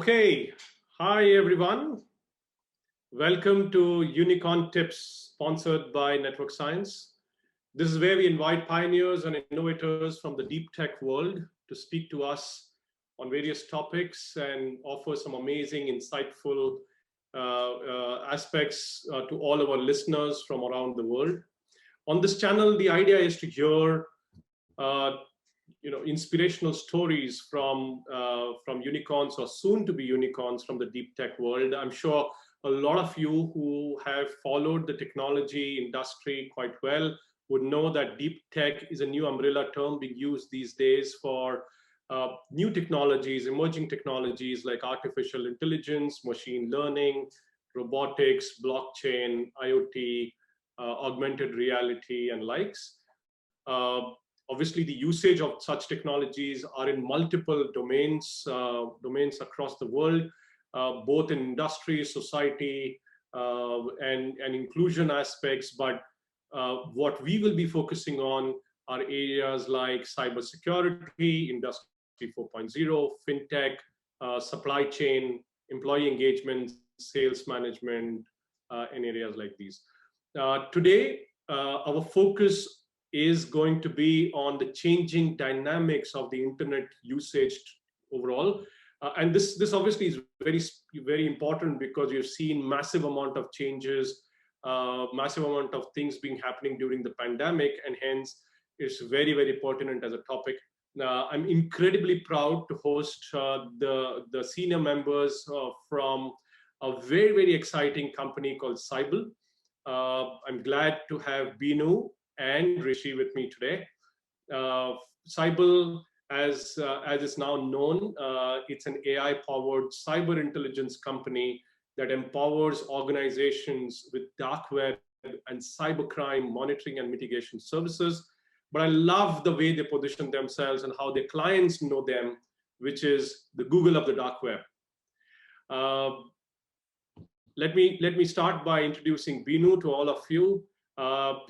Okay, hi everyone. Welcome to UnicornTips, sponsored by Network Science. This is where we invite pioneers and innovators from the deep tech world to speak to us on various topics and offer some amazing, insightful aspects to all of our listeners from around the world. On this channel, the idea is to hear inspirational stories from unicorns or soon to be unicorns from the deep tech world. I'm sure a lot of you who have followed the technology industry quite well would know that deep tech is a new umbrella term being used these days for new technologies, emerging technologies like artificial intelligence, machine learning, robotics, blockchain, IoT, augmented reality, and likes. Obviously, the usage of such technologies are in multiple domains across the world, both in industry, society, and inclusion aspects. But what we will be focusing on are areas like cybersecurity, Industry 4.0, fintech, supply chain, employee engagement, sales management, and areas like these. Today, our focus is going to be on the changing dynamics of the internet usage overall. And this obviously is very important because you've seen massive amount of changes, massive amount of things being happening during the pandemic, and hence it's very pertinent as a topic. I'm incredibly proud to host the senior members from a very exciting company called Cyble. I'm glad to have Beenu and Rishi with me today. Cyble, as is now known, it's an AI-powered cyber intelligence company that empowers organizations with DarkWeb and cybercrime monitoring and mitigation services. But I love the way they position themselves and how their clients know them, which is the Google of the dark web. Let me start by introducing Beenu to all of you.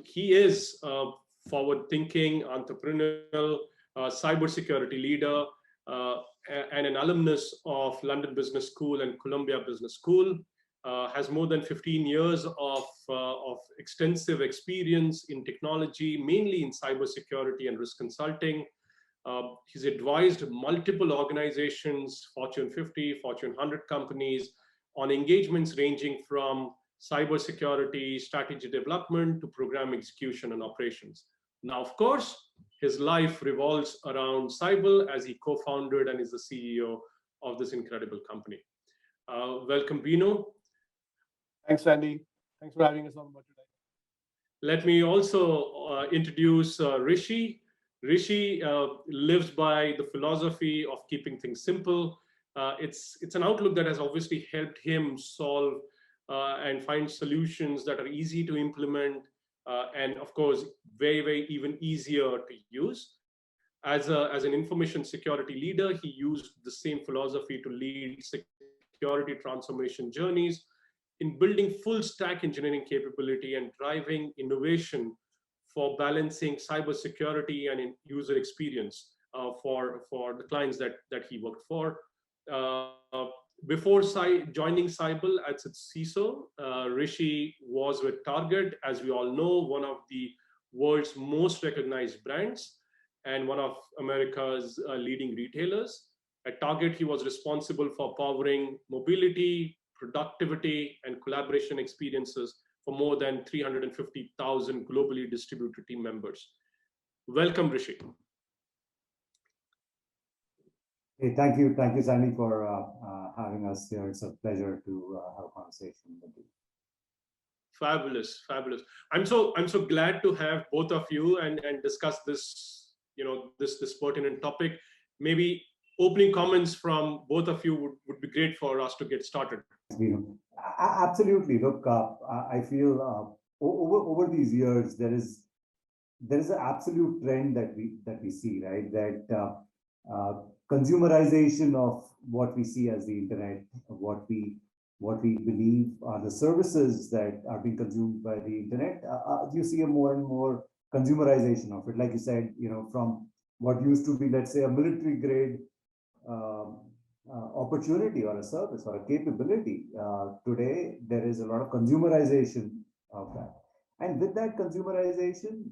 He is a forward-thinking, entrepreneurial, cybersecurity leader, and an alumnus of London Business School and Columbia Business School. Has more than 15 years of extensive experience in technology, mainly in cybersecurity and risk consulting. He's advised multiple organizations, Fortune 50, Fortune 100 companies, on engagements ranging from cybersecurity, strategy development, to program execution and operations. Now, of course, his life revolves around Cyble as he co-founded and is the CEO of this incredible company. Welcome, Beenu. Thanks, Randy. Thanks for having us on board today. Let me also introduce Rishi. Rishi lives by the philosophy of keeping things simple. It's an outlook that has obviously helped him solve and find solutions that are easy to implement, and of course, very even easier to use. As an information security leader, he used the same philosophy to lead security transformation journeys in building full stack engineering capability and driving innovation for balancing cybersecurity and user experience for the clients that he worked for. Before joining Cyble as its CISO, Rishi was with Target, as we all know, one of the world's most recognized brands and one of America's leading retailers. At Target, he was responsible for powering mobility, productivity, and collaboration experiences for more than 350,000 globally distributed team members. Welcome, Rishi. Hey, thank you, Sandy, for having us here. It's a pleasure to have a conversation with you. Fabulous. I'm so glad to have both of you and discuss this, this pertinent topic. Maybe opening comments from both of you would be great for us to get started. Absolutely. Look, I feel over these years there is an absolute trend that we see, right? That consumerization of what we see as the internet, what we believe are the services that are being consumed by the internet. You see a more and more consumerization of it. Like you said, from what used to be, let's say, a military grade opportunity or a service or a capability. Today, there is a lot of consumerization of that. And with that consumerization,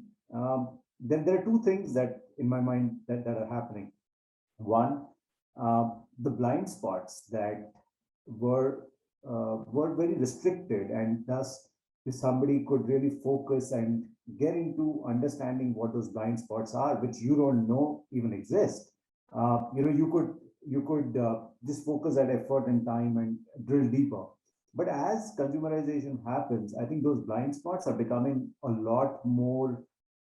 then there are two things that in my mind that are happening. One, the blind spots that were very restricted, and thus if somebody could really focus and get into understanding what those blind spots are, which you don't know even exist. You could just focus that effort and time and drill deeper. But as consumerization happens, I think those blind spots are becoming a lot more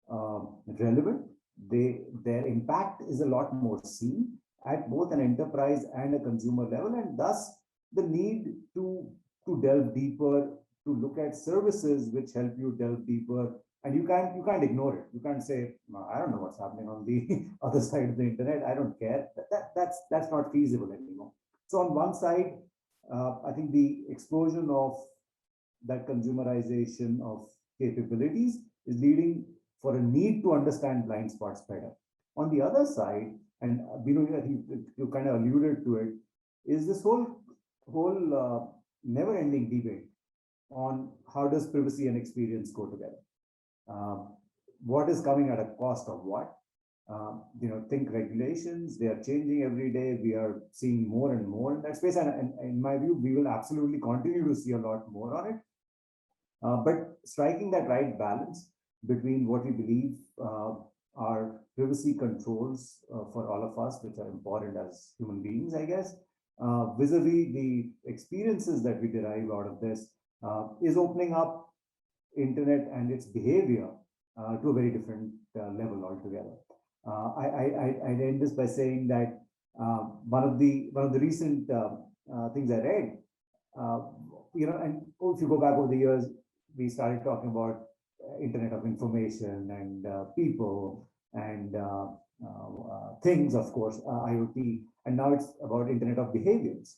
relevant. Their impact is a lot more seen at both an enterprise and a consumer level, and thus the need to delve deeper, to look at services which help you delve deeper. And you can't ignore it. You can't say, I don't know what's happening on the other side of the internet. I don't care. That's not feasible anymore. So on one side, I think the explosion of that consumerization of capabilities is leading for a need to understand blind spots better. On the other side, and Beenu, I think you kind of alluded to it, is this whole never-ending debate on how does privacy and experience go together. What is coming at a cost of what? Think regulations, they are changing every day. We are seeing more and more in that space. And in my view, we will absolutely continue to see a lot more on it. But striking that right balance between what we believe are privacy controls for all of us, which are important as human beings, I guess, vis-a-vis the experiences that we derive out of this, is opening up internet and its behavior to a very different level altogether. I end this by saying that one of the recent things I read, and if you go back over the years, we started talking about Internet of Information and people and things, of course, IoT, and now it's about Internet of Behaviors.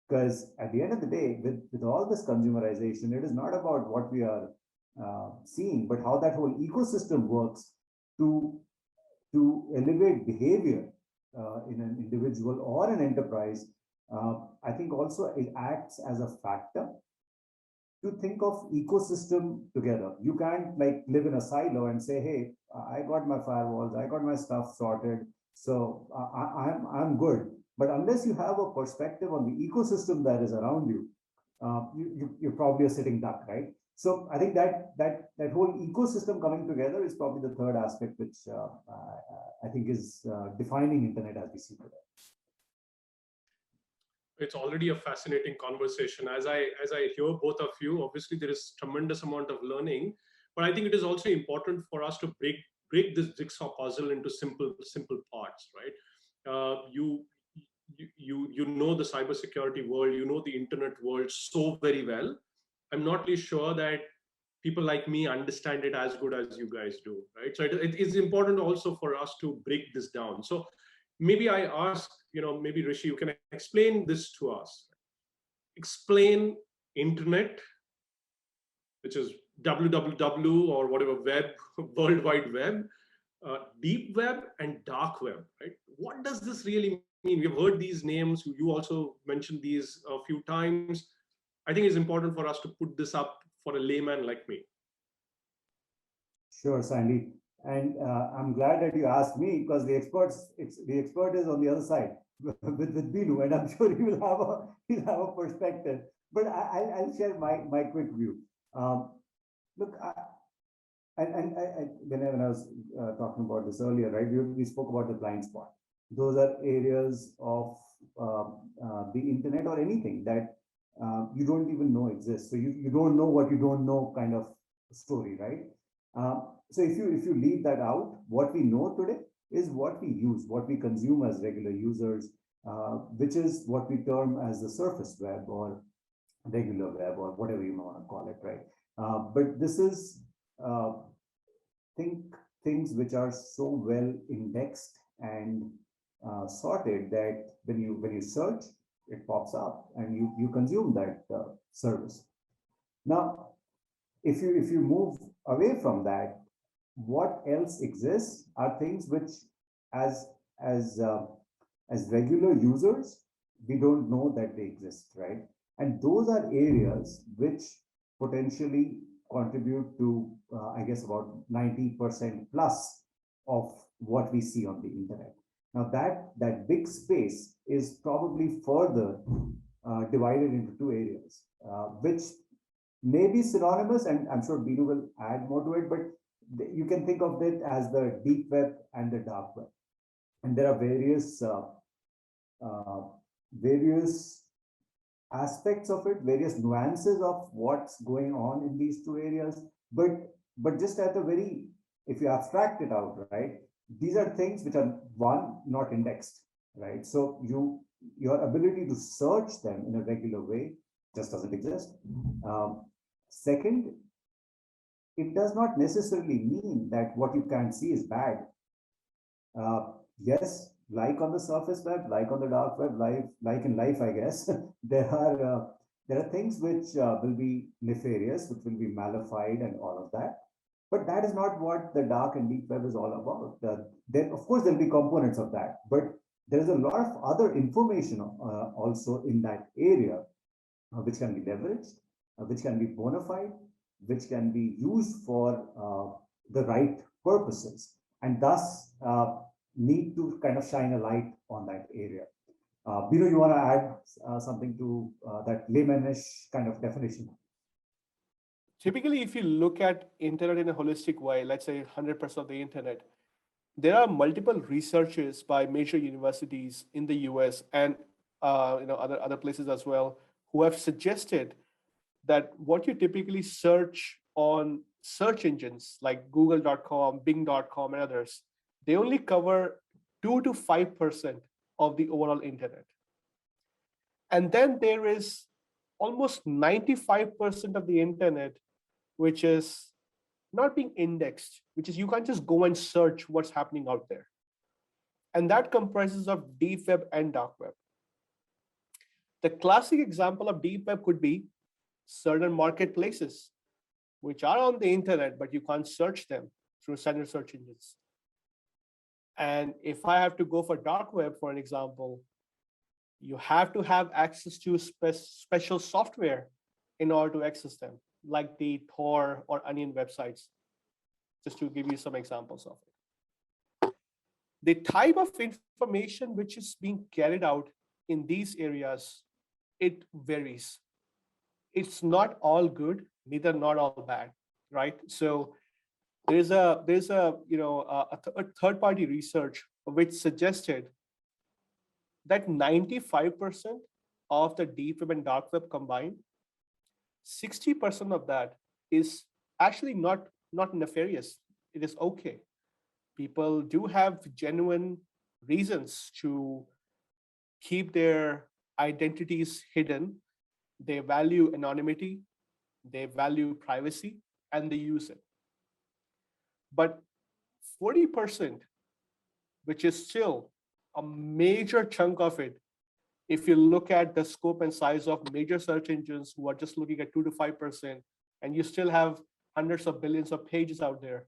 Because at the end of the day, with all this consumerization, it is not about what we are seeing, but how that whole ecosystem works to elevate behavior in an individual or an enterprise. I think also it acts as a factor to think of ecosystem together. You can't like live in a silo and say, hey, I got my firewalls, I got my stuff sorted, so I'm good. But unless you have a perspective on the ecosystem that is around you, you're probably a sitting duck, right? So I think that whole ecosystem coming together is probably the third aspect, which I think is defining internet as we see today. It's already a fascinating conversation. As I hear both of you, obviously there is tremendous amount of learning, but I think it is also important for us to break this jigsaw puzzle into simple parts, right? You know the cybersecurity world, you know the internet world so very well. I'm not really sure that people like me understand it as good as you guys do, right? So it is important also for us to break this down. So maybe I ask, maybe Rishi, you can explain this to us. Explain internet, which is www or whatever web, World Wide Web, deep web and dark web, right? What does this really mean? We've heard these names. You also mentioned these a few times. I think it's important for us to put this up for a layman like me. Sure, Sandy. And I'm glad that you asked me, because the expert is on the other side with Beenu, and I'm sure he'll have a perspective. But I'll share my quick view. Look, when I was talking about this earlier, right? We spoke about the blind spot. Those are areas of the internet or anything that you don't even know exists. So you don't know what you don't know kind of story, right? So if you leave that out, what we know today is what we use, what we consume as regular users, which is what we term as the surface web or regular web or whatever you want to call it, right? But this is things which are so well indexed and sorted that when you search, it pops up and you consume that service. Now, if you move away from that, what else exists are things which as regular users, we don't know that they exist, right? And those are areas which potentially contribute to, I guess, about 90% plus of what we see on the internet. Now that big space is probably further divided into two areas, which may be synonymous, and I'm sure Beenu will add more to it, but you can think of it as the deep web and the dark web. And there are various aspects of it, various nuances of what's going on in these two areas. But just at a very, if you abstract it out, right, these are things which are, one, not indexed, right? So your ability to search them in a regular way just doesn't exist. Second, it does not necessarily mean that what you can't see is bad. Yes, like on the surface web, like on the dark web, like in life, I guess, there are things which will be nefarious, which will be malified and all of that. But that is not what the dark and deep web is all about. Then, of course, there'll be components of that, but there is a lot of other information also in that area, which can be leveraged, which can be bona fide, which can be used for the right purposes, and thus need to kind of shine a light on that area. Beenu, you want to add something to that laymanish kind of definition? Typically, if you look at internet in a holistic way, let's say 100% of the internet, there are multiple researchers by major universities in the US and other places as well, who have suggested that what you typically search on search engines like google.com, bing.com, and others, they only cover 2 to 5% of the overall internet. And then there is almost 95% of the internet, which is not being indexed, which is you can't just go and search what's happening out there. And that comprises of deep web and dark web. The classic example of deep web could be certain marketplaces, which are on the internet, but you can't search them through standard search engines. And if I have to go for dark web, for an example, you have to have access to special software in order to access them, like the Tor or Onion websites, just to give you some examples of it. The type of information which is being carried out in these areas, it varies. It's not all good, neither not all bad, right? So there's a third-party research which suggested that 95% of the deep web and dark web combined, 60% of that is actually not nefarious. It is okay. People do have genuine reasons to keep their identities hidden. They value anonymity, they value privacy, and they use it. But 40%, which is still a major chunk of it, if you look at the scope and size of major search engines who are just looking at 2 to 5%, and you still have hundreds of billions of pages out there,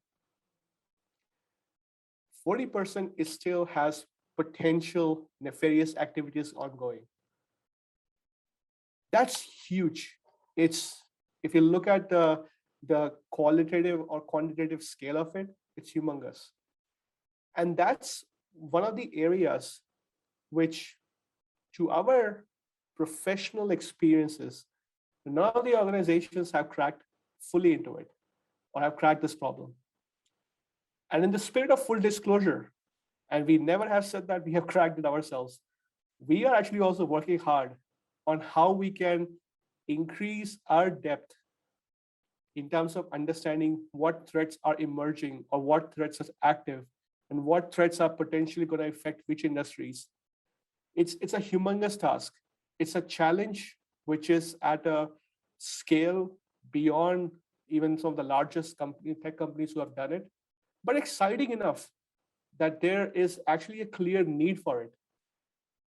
40% still has potential nefarious activities ongoing. That's huge. It's, if you look at the qualitative or quantitative scale of it, it's humongous. And that's one of the areas which, to our professional experiences, none of the organizations have cracked fully into it or have cracked this problem. And in the spirit of full disclosure, and we never have said that we have cracked it ourselves, we are actually also working hard on how we can increase our depth in terms of understanding what threats are emerging or what threats are active and what threats are potentially going to affect which industries. It's a humongous task. It's a challenge which is at a scale beyond even some of the largest tech companies who have done it, but exciting enough that there is actually a clear need for it,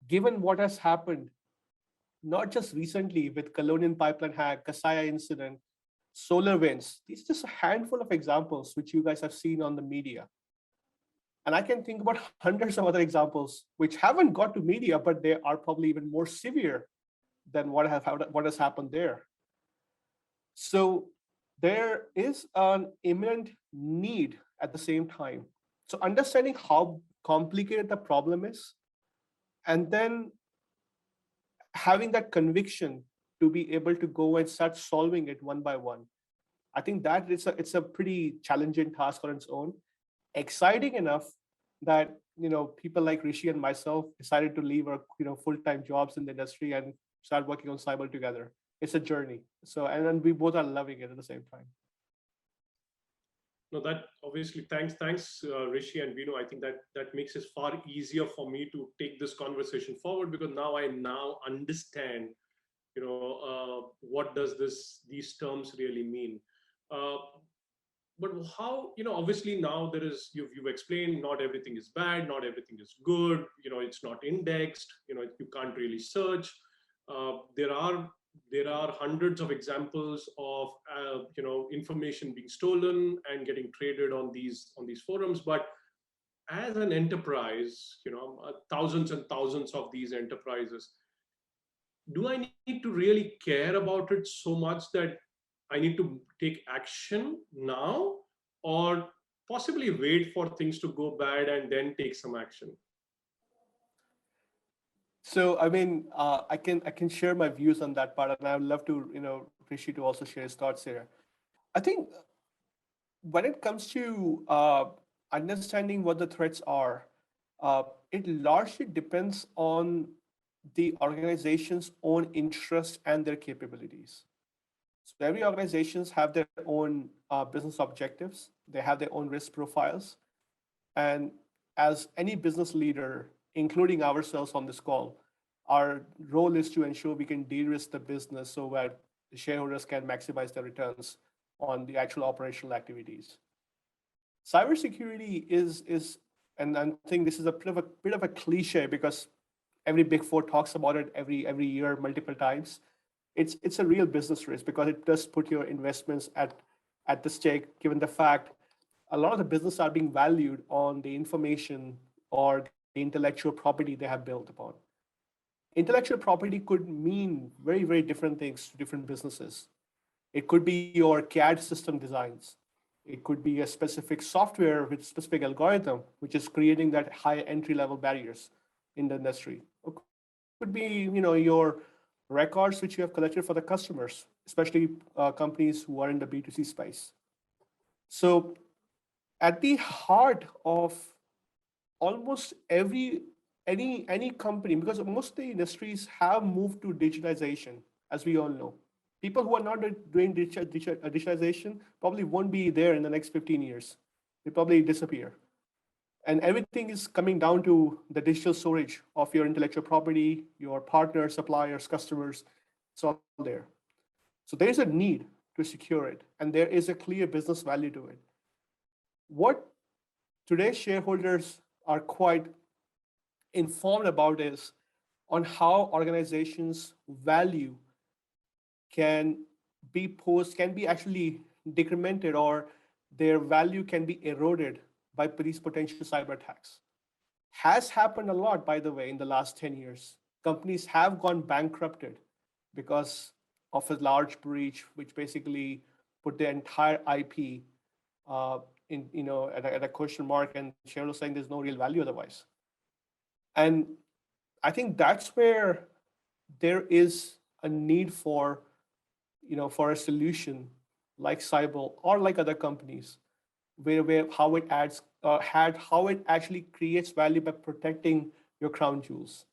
given what has happened, not just recently with Colonial Pipeline hack, Kaseya incident, SolarWinds. These are just a handful of examples which you guys have seen on the media. And I can think about hundreds of other examples which haven't got to media, but they are probably even more severe than what has happened there. So there is an imminent need at the same time. So understanding how complicated the problem is, and then having that conviction to be able to go and start solving it one by one. I think that it's a pretty challenging task on its own. Exciting enough that people like Rishi and myself decided to leave our full-time jobs in the industry and start working on Cyble together. It's a journey. So and then we both are loving it at the same time. No, that obviously, thanks, Rishi and Beenu. I think that makes it far easier for me to take this conversation forward, because now I understand, what does these terms really mean. But how, obviously now there is, you've explained not everything is bad, not everything is good, it's not indexed, you can't really search. There are hundreds of examples of information being stolen and getting traded on these forums. But as an enterprise, thousands and thousands of these enterprises, do I need to really care about it so much that I need to take action now, or possibly wait for things to go bad and then take some action? So I mean, I can share my views on that part, and I would love to Rishi to also share his thoughts here. I think when it comes to understanding what the threats are, it largely depends on the organization's own interests and their capabilities. So every organizations have their own business objectives. They have their own risk profiles. And as any business leader, including ourselves on this call, our role is to ensure we can de-risk the business so that the shareholders can maximize their returns on the actual operational activities. Cybersecurity is, and I think this is a bit of a cliche because every Big Four talks about it every year, multiple times. It's a real business risk because it does put your investments at the stake, given the fact a lot of the business are being valued on the information or the intellectual property they have built upon. Intellectual property could mean very, very different things to different businesses. It could be your CAD system designs. It could be a specific software with specific algorithm, which is creating that high entry-level barriers in the industry. It could be, your records which you have collected for the customers, especially companies who are in the B2C space. So at the heart of almost any company, because most of the industries have moved to digitalization, as we all know. People who are not doing digitalization probably won't be there in the next 15 years. They probably disappear. And everything is coming down to the digital storage of your intellectual property, your partners, suppliers, customers. It's all there. So there's a need to secure it, and there is a clear business value to it. What today's shareholders are quite informed about is on how organizations' value can be actually decremented, or their value can be eroded by these potential cyber attacks. Has happened a lot, by the way, in the last 10 years. Companies have gone bankrupted because of a large breach, which basically put their entire IP at a question mark, and shareholders saying there's no real value otherwise. And I think that's where there is a need for a solution like Cyble or like other companies, where how it actually creates value by protecting your crown jewels,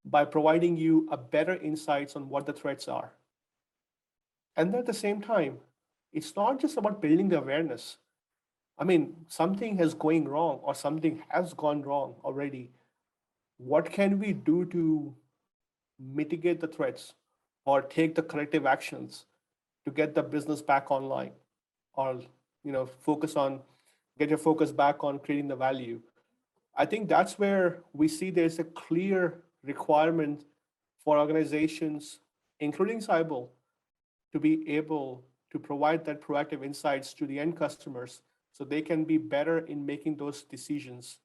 by providing you a better insights on what the threats are. And at the same time, it's not just about building the awareness. I mean, something is going wrong or something has gone wrong already. What can we do to mitigate the threats or take the corrective actions to get the business back online, or get your focus back on creating the value? I think that's where we see there's a clear requirement for organizations, including Cyble, to be able to provide that proactive insights to the end customers so they can be better in making those decisions,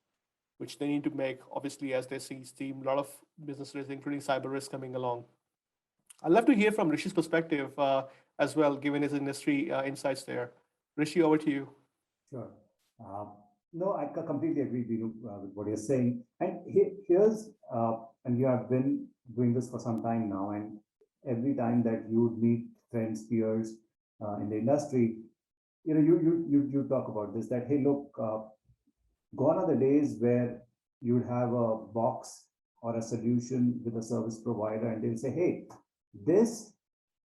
which they need to make, obviously, as they see a lot of business risks, including cyber risk, coming along. I'd love to hear from Rishi's perspective as well, given his industry insights there. Rishi, over to you. Sure. No, I completely agree with what you're saying. And here's, and you have been doing this for some time now, and every time that you meet friends, peers in the industry, you talk about this, that, hey, look, gone are the days where you'd have a box or a solution with a service provider, and they'll say, hey, this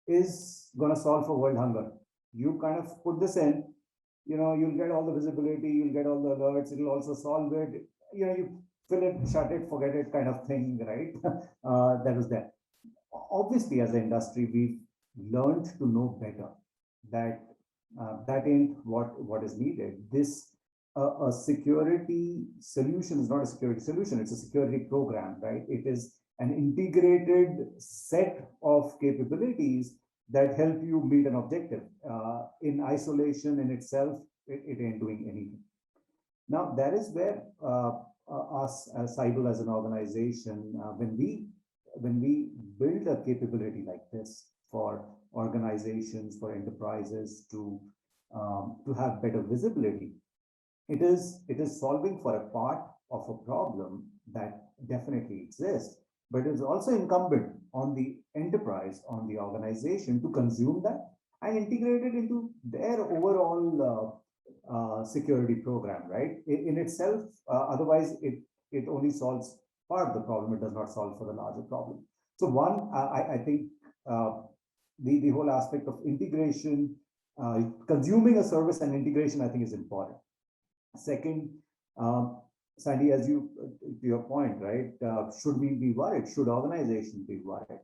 is going to solve for world hunger. You kind of put this in, you'll get all the visibility, you'll get all the alerts, it'll also solve it, you fill it, shut it, forget it kind of thing, right? That was there. Obviously, as an industry, we've learned to know better that that ain't what is needed. A security solution is not a security solution, it's a security program, right? It is an integrated set of capabilities that help you meet an objective. In isolation in itself, it ain't doing anything. Now, that is where us as Cyble as an organization, when we build a capability like this for organizations, for enterprises to have better visibility, it is solving for a part of a problem that definitely exists, but it is also incumbent on the enterprise, on the organization to consume that and integrate it into their overall security program, right? In itself, otherwise it only solves part of the problem, it does not solve for the larger problem. So one, I think the whole aspect of integration, consuming a service and integration, I think is important. Second, Sandy, as to your point, right? Should we be worried? Should organizations be worried?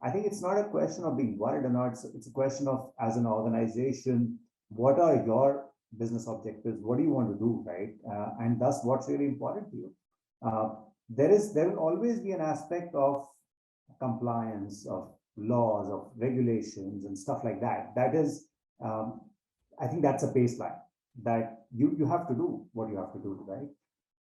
I think it's not a question of being worried or not. It's a question of, as an organization, what are your business objectives? What do you want to do, right? And thus, what's really important to you? There will always be an aspect of compliance, of laws, of regulations, and stuff like that. That is, I think that's a baseline that you have to do what you have to do, right?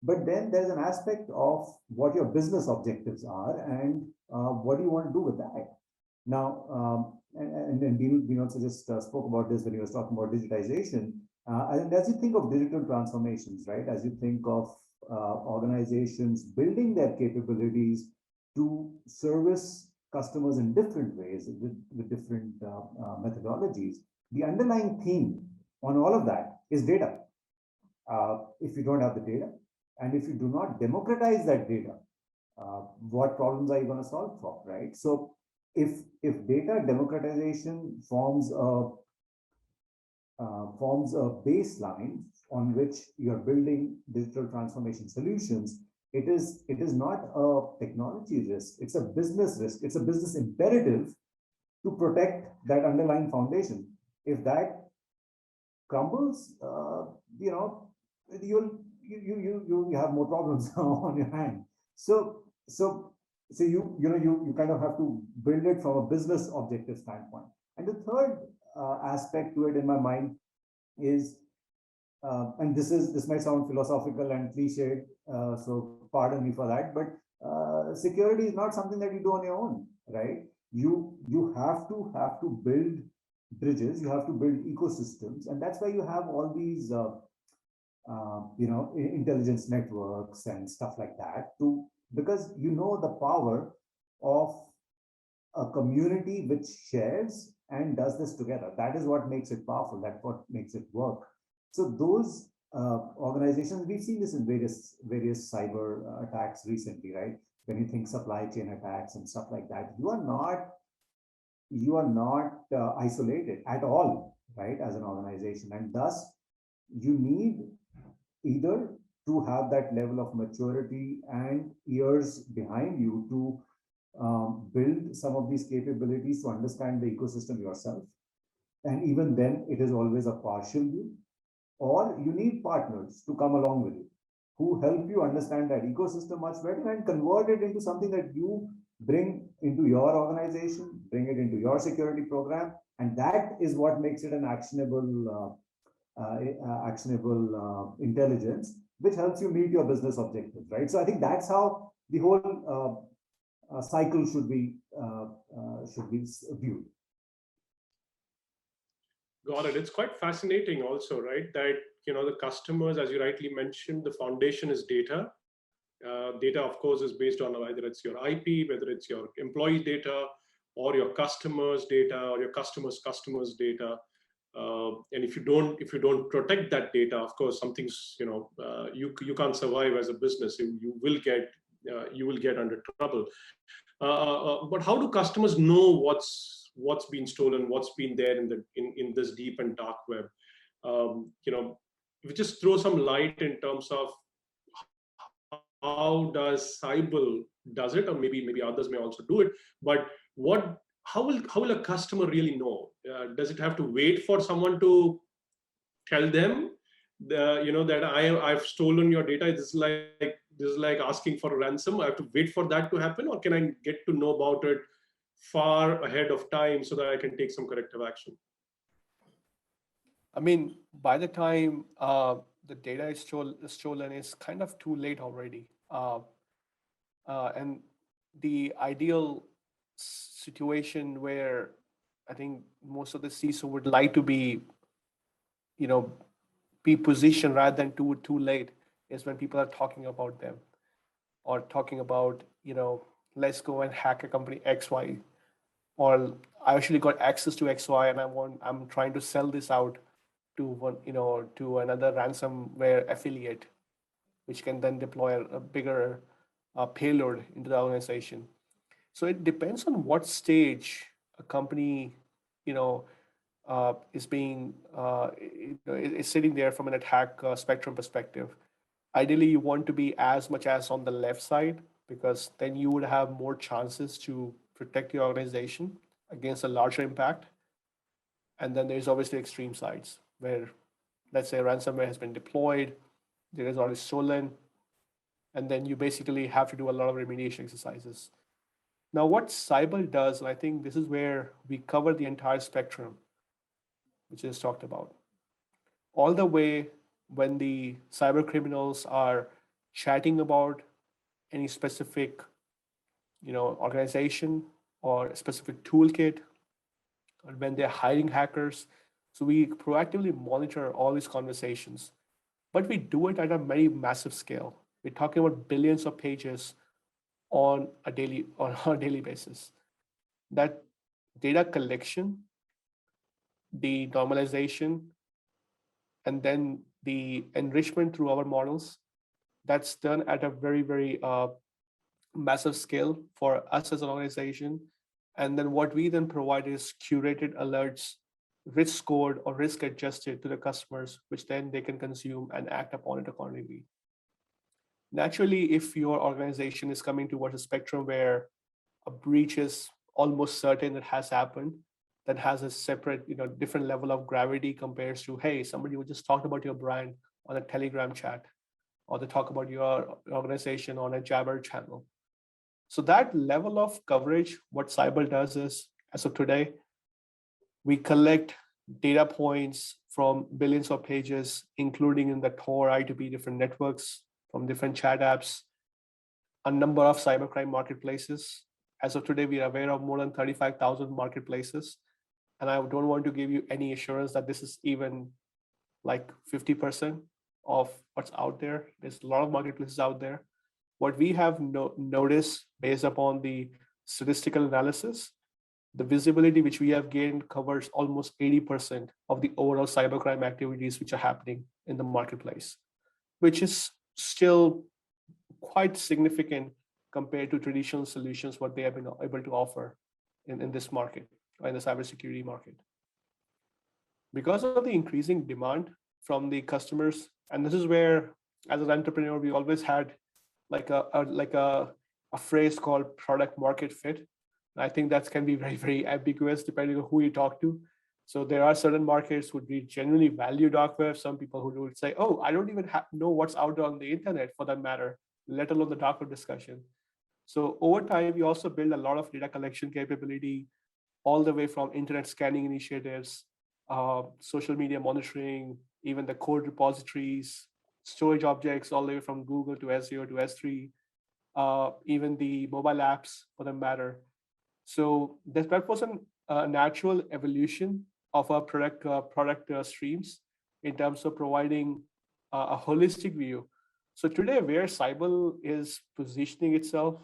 But then there's an aspect of what your business objectives are and what do you want to do with that. Now, and then Beenu also just spoke about this when he was talking about digitization. And as you think of digital transformations, right, as you think of organizations building their capabilities to service customers in different ways with different methodologies, the underlying theme on all of that is data. If you don't have the data, and if you do not democratize that data, what problems are you going to solve for, right? So if data democratization forms a baseline on which you're building digital transformation solutions, it is not a technology risk, it's a business risk, it's a business imperative to protect that underlying foundation. If that crumbles, you have more problems on your hand. So you kind of have to build it from a business objective standpoint. And the third aspect to it in my mind is, and this might sound philosophical and cliched, so pardon me for that, but security is not something that you do on your own, right? You have to build bridges, you have to build ecosystems, and that's why you have all these intelligence networks and stuff like that, because the power of a community which shares and does this together. That is what makes it powerful, that's what makes it work. So those organizations, we've seen this in various cyber attacks recently, right? When you think supply chain attacks and stuff like that, you are not isolated at all, right, as an organization. And thus, you need either to have that level of maturity and years behind you to build some of these capabilities to understand the ecosystem yourself. And even then, it is always a partial view. Or you need partners to come along with you who help you understand that ecosystem much better and convert it into something that you bring into your organization, bring it into your security program. And that is what makes it an actionable actionable intelligence, which helps you meet your business objectives, right? So I think that's how the whole cycle should be viewed. Got it. It's quite fascinating also, right? That, the customers, as you rightly mentioned, the foundation is data. Data, of course, is based on either it's your IP, whether it's your employee data, or your customers' data, or your customers' data. And if you don't protect that data, of course, something's, you can't survive as a business. You will get under trouble. But how do customers know what's been stolen, what's been there in this deep and dark web? If you just throw some light in terms of how does Cyble does it, or maybe others may also do it, but how will a customer really know? Does it have to wait for someone to tell them that I've stolen your data? This is like asking for a ransom. I have to wait for that to happen, or can I get to know about it far ahead of time so that I can take some corrective action? I mean, by the time the data is stolen, it's kind of too late already. And the ideal situation where I think most of the CISO would like to be positioned rather than too late is when people are talking about them, or talking about, let's go and hack a company XY, or I actually got access to XY and I'm trying to sell this out to another ransomware affiliate, which can then deploy a bigger payload into the organization. So it depends on what stage a company, is being is sitting there from an attack spectrum perspective. Ideally, you want to be as much as on the left side, because then you would have more chances to protect your organization against a larger impact. And then there's obviously extreme sides where, let's say, ransomware has been deployed, there is already stolen, and then you basically have to do a lot of remediation exercises. Now, what Cyble does, and I think this is where we cover the entire spectrum, which is talked about, all the way when the cyber criminals are chatting about any specific, organization or a specific toolkit, or when they're hiding hackers. So we proactively monitor all these conversations, but we do it at a very massive scale. We're talking about billions of pages on a daily basis. That data collection, the normalization, and then the enrichment through our models, that's done at a very, very massive scale for us as an organization. And then what we then provide is curated alerts, risk scored or risk adjusted to the customers, which then they can consume and act upon it accordingly. Naturally, if your organization is coming towards a spectrum where a breach is almost certain that has happened, that has a separate, different level of gravity compared to, hey, somebody who just talked about your brand on a Telegram chat, or they talk about your organization on a Jabber channel. So that level of coverage, what Cyble does is, as of today, we collect data points from billions of pages, including in the Tor I2P different networks, from different chat apps, a number of cybercrime marketplaces. As of today, we are aware of more than 35,000 marketplaces. And I don't want to give you any assurance that this is even like 50% of what's out there. There's a lot of marketplaces out there. What we have noticed based upon the statistical analysis, the visibility which we have gained covers almost 80% of the overall cybercrime activities which are happening in the marketplace, which is still quite significant compared to traditional solutions, what they have been able to offer in this market, or in the cybersecurity market. Because of the increasing demand from the customers, and this is where, as an entrepreneur, we always had like a phrase called product market fit. And I think that can be very, very ambiguous depending on who you talk to. So there are certain markets who would genuinely value dark web. Some people who would say, oh, I don't even know what's out there on the internet for that matter, let alone the dark web discussion. So over time, we also build a lot of data collection capability, all the way from internet scanning initiatives, social media monitoring, even the code repositories, storage objects, all the way from Google to S0 to S3, even the mobile apps for that matter. So that was a natural evolution of our product streams in terms of providing a holistic view. So today, where Cyble is positioning itself,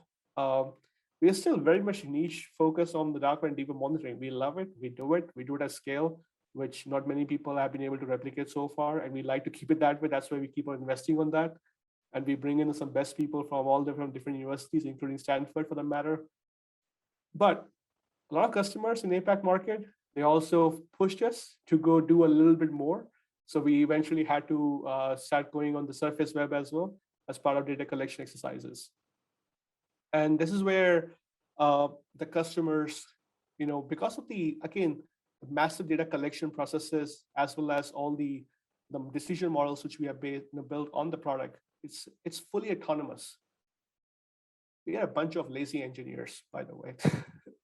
we are still very much niche focused on the dark and deeper monitoring. We love it. We do it at scale, which not many people have been able to replicate so far. And we like to keep it that way. That's why we keep on investing on that. And we bring in some best people from all different universities, including Stanford for that matter. But a lot of customers in the APAC market, they also pushed us to go do a little bit more. So we eventually had to start going on the surface web as well as part of data collection exercises. And this is where the customers, because of the massive data collection processes, as well as all the decision models which we have built on the product, it's fully autonomous. We are a bunch of lazy engineers, by the way,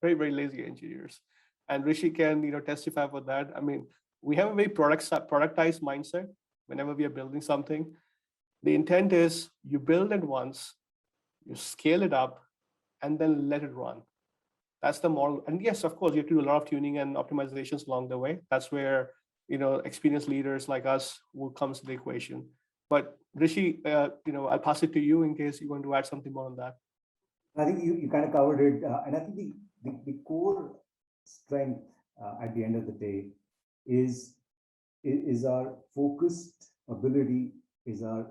very, very lazy engineers. And Rishi can testify for that. I mean, we have a very productized mindset whenever we are building something. The intent is you build it once, you scale it up, and then let it run. That's the model. And yes, of course, you have to do a lot of tuning and optimizations along the way. That's where experienced leaders like us will come to the equation. But Rishi, I'll pass it to you in case you want to add something more on that. I think you kind of covered it, and I think the core strength at the end of the day is our focused ability, is our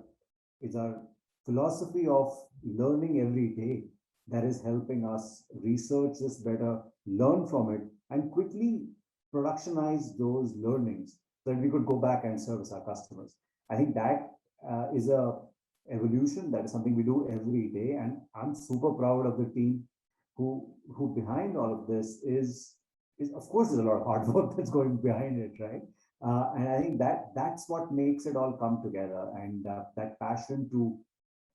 philosophy of learning every day that is helping us research this better, learn from it, and quickly productionize those learnings so that we could go back and service our customers. I think that is a evolution. That is something we do every day, and I'm super proud of the team who behind all of this is of course there's a lot of hard work that's going behind it, right? And I think that's what makes it all come together, and that passion to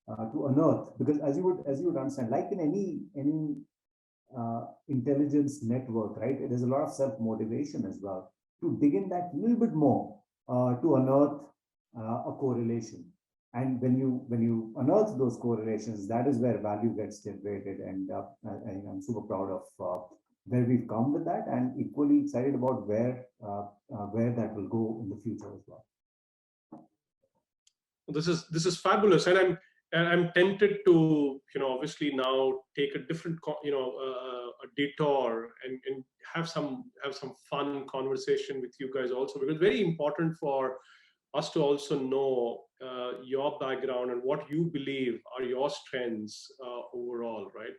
unearth, because as you would understand, like in any intelligence network, right? There's a lot of self-motivation as well to dig in that little bit more to unearth a correlation. And when you unearth those correlations, that is where value gets generated. And I'm super proud of where we've come with that, and equally excited about where that will go in the future as well. This is fabulous, and I'm tempted to obviously now take a different a detour and have some fun conversation with you guys also, because it's very important for us to also know your background and what you believe are your strengths overall, right?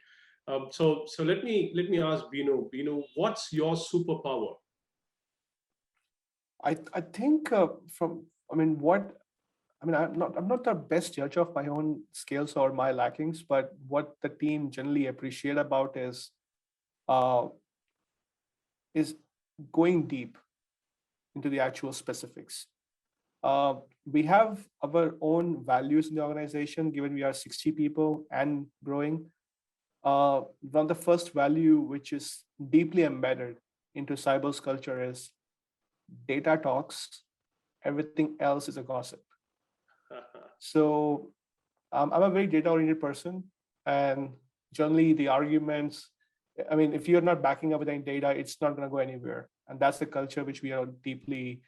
So let me ask Beenu. Beenu, what's your superpower? I think I'm not the best judge of my own skills or my lackings, but what the team generally appreciate about is going deep into the actual specifics. We have our own values in the organization, given we are 60 people and growing. One of the first value, which is deeply embedded into Cyble's culture, is data talks, everything else is a gossip. So I'm a very data-oriented person, and generally the arguments, if you're not backing up with any data, it's not going to go anywhere. And that's the culture which we are deeply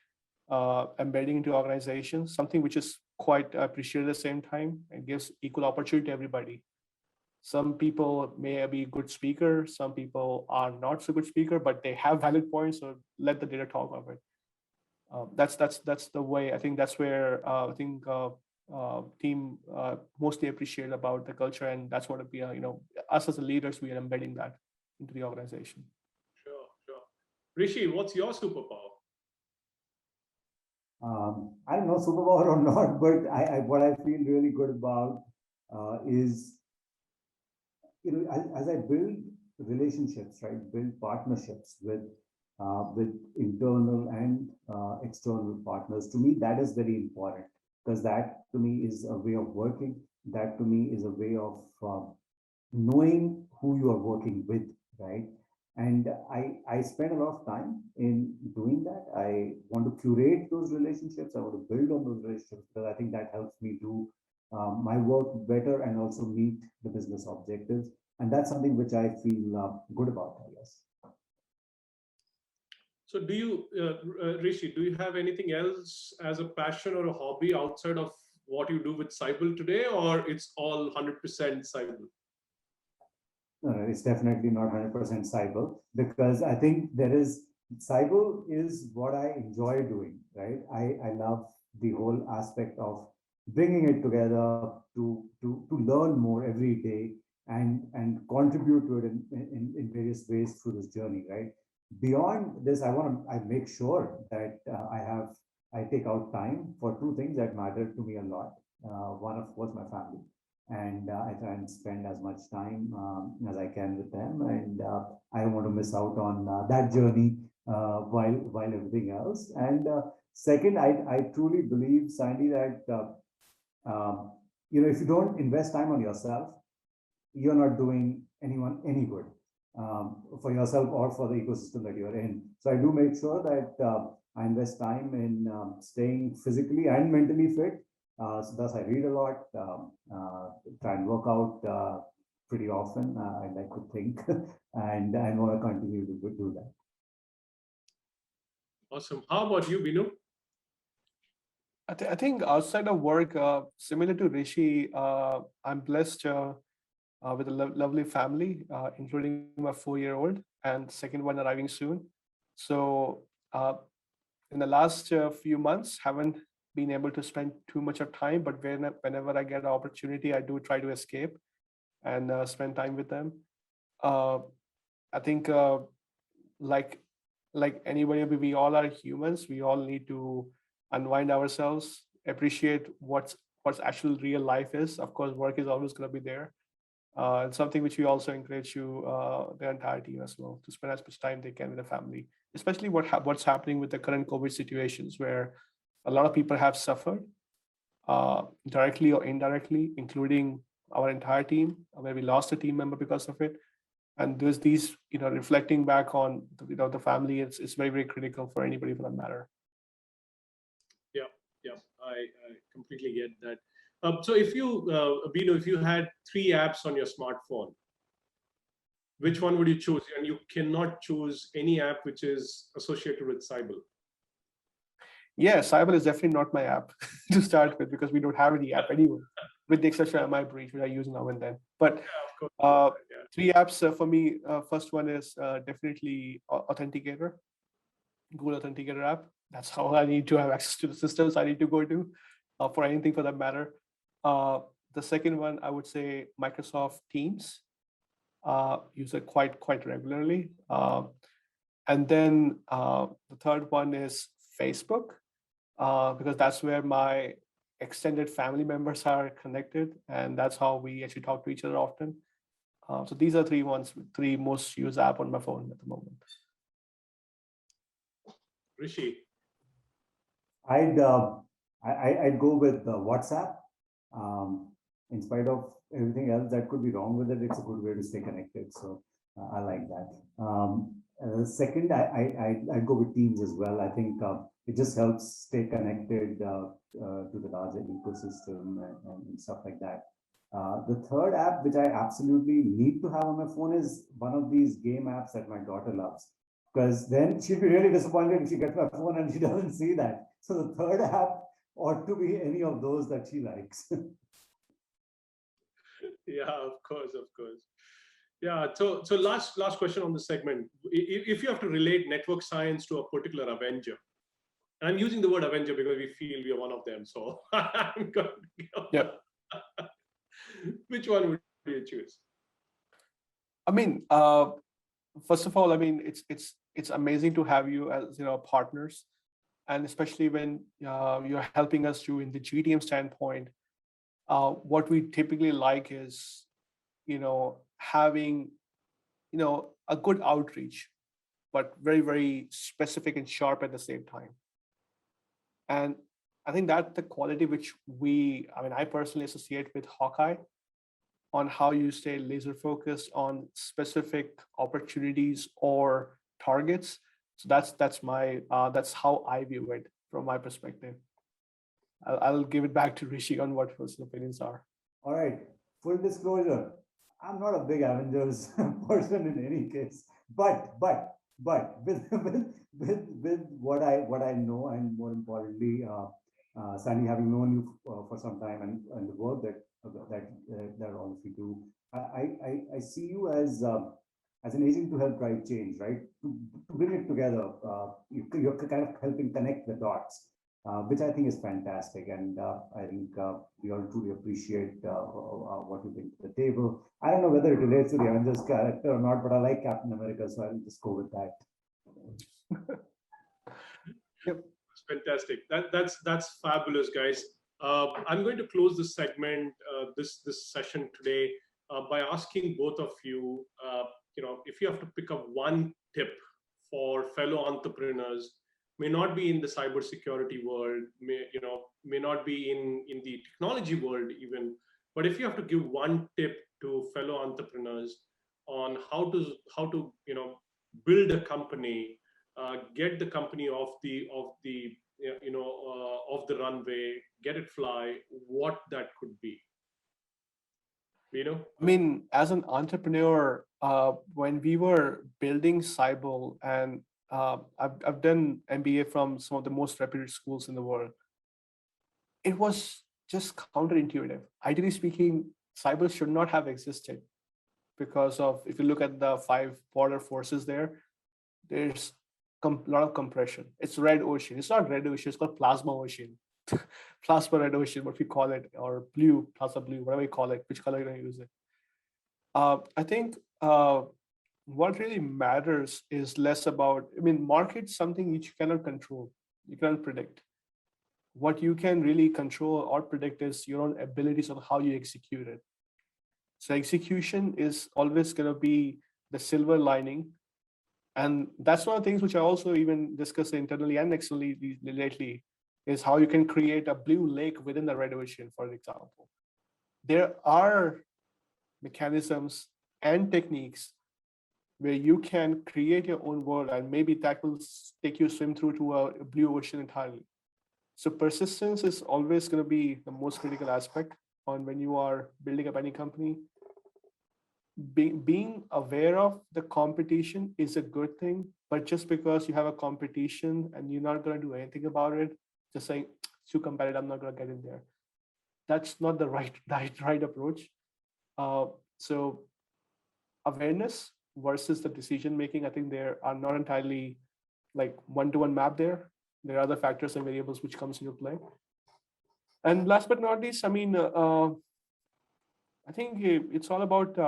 embedding into organizations, something which is quite appreciated at the same time and gives equal opportunity to everybody. Some people may be a good speaker, some people are not so good speaker, but they have valid points, so let the data talk of it. That's the way. I think that's where team mostly appreciate about the culture, and that's what we are. Us as the leaders, we are embedding that into the organization. Sure. Rishi, what's your superpower? I don't know superpower or not, but what I feel really good about is as I build relationships, right, build partnerships with internal and external partners. To me, that is very important, because that to me is a way of working. That to me is a way of knowing who you are working with, right? And I spend a lot of time in doing that. I want to curate those relationships. I want to build on those relationships because I think that helps me do my work better and also meet the business objectives. And that's something which I feel good about, I guess. So do you, Rishi, do you have anything else as a passion or a hobby outside of what you do with Cyble today, or it's all 100% Cyble? No, it's definitely not 100% Cyble because I think Cyble is what I enjoy doing, right? I love the whole aspect of bringing it together to learn more every day and contribute to it in various ways through this journey, right? Beyond this, I make sure that I take out time for two things that matter to me a lot. One, of course, my family, and I try and spend as much time as I can with them, and I don't want to miss out on that journey while everything else. And second, I truly believe, Sandy, that if you don't invest time on yourself, you're not doing anyone any good for yourself or for the ecosystem that you're in. So I do make sure that I invest time in staying physically and mentally fit. So thus I read a lot, try and work out pretty often, I like to think, and I want to continue to do that. Awesome. How about you, Beenu? I think outside of work, similar to Rishi, I'm blessed with a lovely family, including my 4-year-old and second one arriving soon. So in the last few months, haven't been able to spend too much of time, but whenever I get an opportunity, I do try to escape and spend time with them. I think like anybody, we all are humans. We all need to unwind ourselves, appreciate what's actual real life is. Of course, work is always going to be there. And something which we also encourage you, the entire team as well, to spend as much time they can with the family, especially what's happening with the current COVID situations, where a lot of people have suffered directly or indirectly, including our entire team, where we lost a team member because of it. And there's these, reflecting back on, the family, it's very, very critical for anybody for that matter. Yeah, I completely get that. So if you, Beenu, if you had 3 apps on your smartphone, which one would you choose? And you cannot choose any app which is associated with Cyble. Yeah, Cyble is definitely not my app to start with, because we don't have any app anyway, with the exception of my breach, which I use now and then. But 3 apps for me. First one is definitely Authenticator, Google Authenticator app. That's how I need to have access to the systems I need to go to for anything for that matter. The second one, I would say Microsoft Teams. Use it quite regularly. And then the third one is Facebook, because that's where my extended family members are connected, and that's how we actually talk to each other often. So these are 3 most used app on my phone at the moment. Rishi? I'd go with WhatsApp. In spite of everything else that could be wrong with it, it's a good way to stay connected. So I like that. Second, I'd go with Teams as well. I think it just helps stay connected to the larger ecosystem and stuff like that. The third app, which I absolutely need to have on my phone, is one of these game apps that my daughter loves. Because then she'd be really disappointed if she gets my phone and she doesn't see that. So the third app ought to be any of those that she likes. Yeah, of course. Yeah, so last question on the segment. If you have to relate network science to a particular Avenger, and I'm using the word Avenger because we feel we are one of them, so I'm going to go. Yeah. Which one would you choose? I mean, first of all, I mean, it's amazing to have you as partners, and especially when you're helping us in the GTM standpoint. What we typically like is, having, a good outreach, but very, very specific and sharp at the same time. And I think that's the quality which I personally associate with Hawkeye. on how you stay laser focused on specific opportunities or targets. So that's my that's how I view it from my perspective. I'll give it back to Rishi on what his opinions are. All right, full disclosure, I'm not a big Avengers person in any case, but with what I know, and more importantly, Sandy, having known you for some time, and the work that all of you do, I see you as an agent to help drive change, right? To bring it together, you're kind of helping connect the dots, which I think is fantastic. And I think we all truly appreciate what you bring to the table. I don't know whether it relates to the Avengers character or not, but I like Captain America, so I'll just go with that. Yep. Fantastic. That's fabulous, guys. I'm going to close this segment, this session today, by asking both of you, if you have to pick up one tip for fellow entrepreneurs, may not be in the cybersecurity world, may not be in the technology world even, but if you have to give one tip to fellow entrepreneurs on how to build a company, get the company off the runway, get it fly, what that could be. Beenu? I mean, as an entrepreneur, when we were building Cyble, and I've done MBA from some of the most reputed schools in the world, it was just counterintuitive. Ideally speaking, Cyble should not have existed because of, if you look at the 5 border forces there's a lot of compression. It's red ocean. It's not red ocean. It's called plasma ocean. Plasma red ocean, what we call it, or blue, plasma blue, whatever you call it, which color you're going to use it. I think what really matters is less about, market's something which you cannot control. You cannot predict. What you can really control or predict is your own abilities on how you execute it. So execution is always going to be the silver lining. And that's one of the things which I also even discuss internally and externally lately, is how you can create a blue lake within the red ocean, for example. There are mechanisms and techniques where you can create your own world, and maybe that will take you swim through to a blue ocean entirely. So persistence is always going to be the most critical aspect on when you are building up any company. Being aware of the competition is a good thing, but just because you have a competition and you're not going to do anything about it, just saying it's too competitive, I'm not going to get in there, that's not the right approach. So awareness versus the decision making, I think there are not entirely like one-to-one map there. There are other factors and variables which comes into play. And last but not least, I think it's all about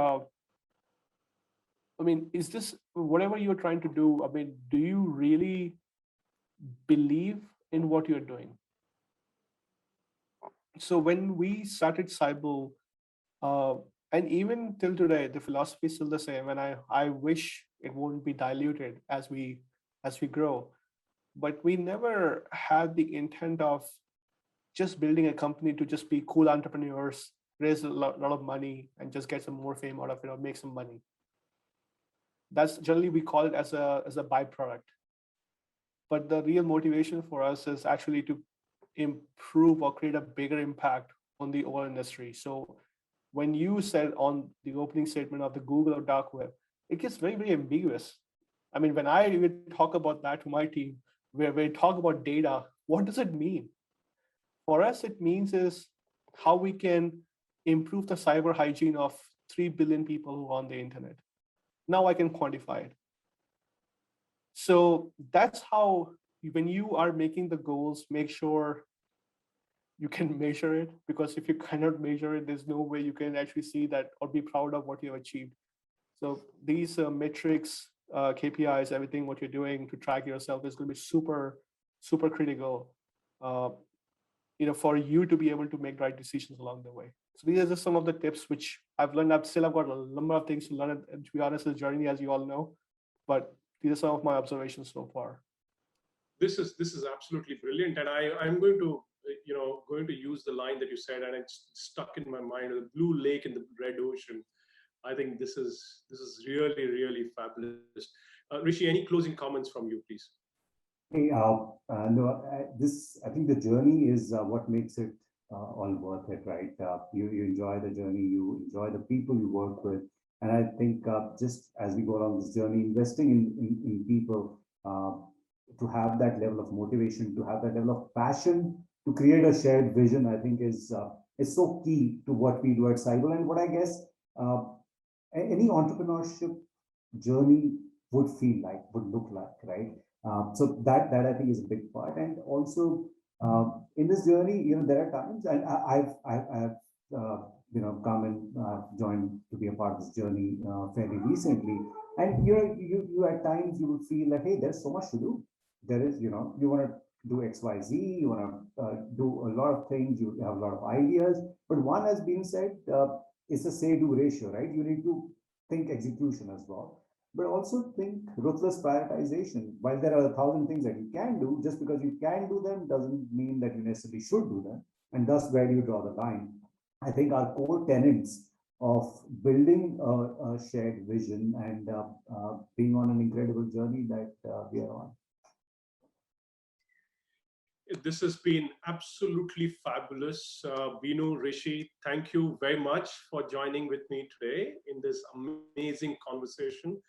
is this whatever you're trying to do? Do you really believe in what you're doing? So when we started Cyble, and even till today, the philosophy is still the same. And I wish it won't be diluted as we grow. But we never had the intent of just building a company to just be cool entrepreneurs, raise a lot of money, and just get some more fame out of it or make some money. That's generally we call it as a byproduct. But the real motivation for us is actually to improve or create a bigger impact on the overall industry. So when you said on the opening statement of the Google or DarkWeb, it gets very, very ambiguous. When I even talk about that to my team, where we talk about data, what does it mean? For us, it means is how we can improve the cyber hygiene of 3 billion people who are on the internet. Now I can quantify it. So that's how, when you are making the goals, make sure you can measure it, because if you cannot measure it, there's no way you can actually see that or be proud of what you have achieved. So these metrics, KPIs, everything what you're doing to track yourself is going to be super, super critical, for you to be able to make right decisions along the way. So these are just some of the tips which I've learned. I've got a number of things to learn, and to be honest, the journey, as you all know, but these are some of my observations so far. This is absolutely brilliant, and I'm going to going to use the line that you said, and it's stuck in my mind, the blue lake in the red ocean. I think this is really, really fabulous. Rishi, any closing comments from you, please? Hey, no, I think the journey is what makes it all worth it, right? You enjoy the journey, you enjoy the people you work with. And I think just as we go along this journey, investing in people to have that level of motivation, to have that level of passion, to create a shared vision, I think is so key to what we do at Cyble, and what I guess any entrepreneurship journey would feel like, would look like, right? So that I think is a big part. And also in this journey, there are times, and I've come and joined to be a part of this journey fairly recently. And you at times you would feel like, hey, there's so much to do. There is, you want to do X, Y, Z, you want to do a lot of things, you have a lot of ideas. But one has been said, it's a say-do ratio, right? You need to think execution as well, but also think ruthless prioritization. While there are 1,000 things that you can do, just because you can do them doesn't mean that you necessarily should do them. And thus, where do you draw the line? I think our core tenets of building a shared vision and being on an incredible journey that we are on. This has been absolutely fabulous. Beenu, Rishi, thank you very much for joining with me today in this amazing conversation.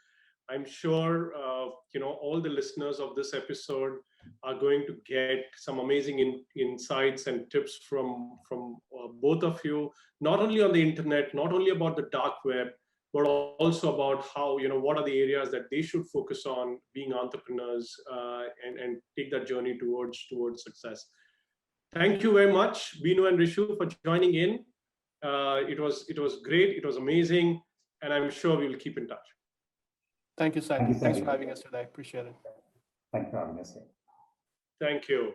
I'm sure all the listeners of this episode are going to get some amazing insights and tips from both of you, not only on the internet, not only about the dark web, but also about how, what are the areas that they should focus on being entrepreneurs and take that journey towards success. Thank you very much, Beenu and Rishi, for joining in. It was great. It was amazing. And I'm sure we'll keep in touch. Thank you, Cyble. Thanks for having us today. Appreciate it. Thanks for having us here. Thank you.